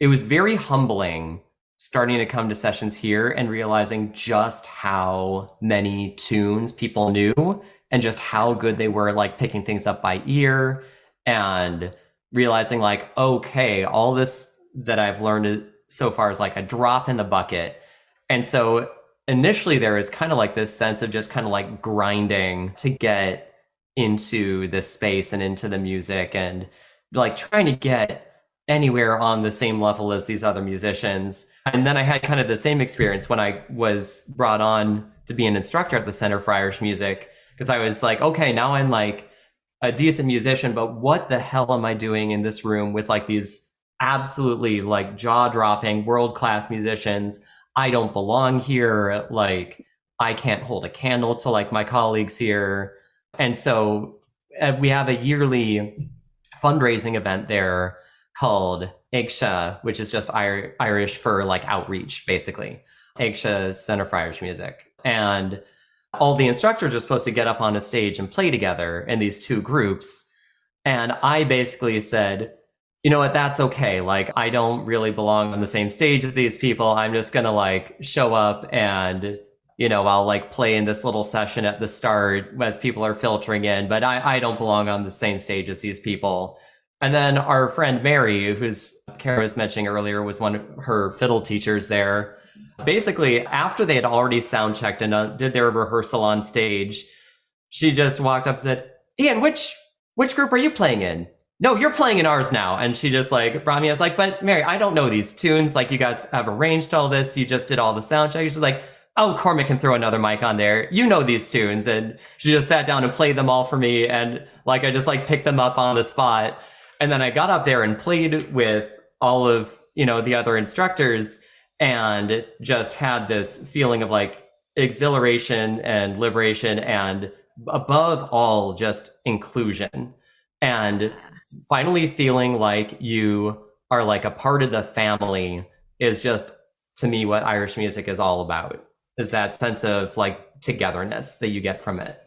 it was very humbling starting to come to sessions here and realizing just how many tunes people knew and just how good they were like picking things up by ear, and realizing like, okay, all this that I've learned so far is like a drop in the bucket. And so initially there is kind of like this sense of just kind of like grinding to get into this space and into the music, and like trying to get anywhere on the same level as these other musicians. And then I had kind of the same experience when I was brought on to be an instructor at the Center for Irish Music, because I was like, okay, now I'm like a decent musician, but what the hell am I doing in this room with like these absolutely like jaw-dropping world-class musicians? I don't belong here. Like, I can't hold a candle to like my colleagues here. And so we have a yearly fundraising event there called Aigsha, which is just Irish for like outreach, basically. Aigsha Center for Irish Music. And all the instructors are supposed to get up on a stage and play together in these two groups. And I basically said, you know what, that's okay. Like, I don't really belong on the same stage as these people. I'm just going to like show up and, you know, I'll like play in this little session at the start as people are filtering in, but I don't belong on the same stage as these people. And then our friend Mary, who's Kara was mentioning earlier, was one of her fiddle teachers there. Basically, after they had already sound checked and did their rehearsal on stage, she just walked up and said, Iain, which group are you playing in? No, you're playing in ours now. And she just like brought me, I was like, but Mary, I don't know these tunes. Like, you guys have arranged all this. You just did all the sound checks. She's like, oh, Cormac can throw another mic on there. You know these tunes. And she just sat down and played them all for me. And like, I just like picked them up on the spot. And then I got up there and played with all of, you know, the other instructors, and just had this feeling of like exhilaration and liberation, and above all, just inclusion. And finally feeling like you are like a part of the family is just, to me, what Irish music is all about, is that sense of like togetherness that you get from it.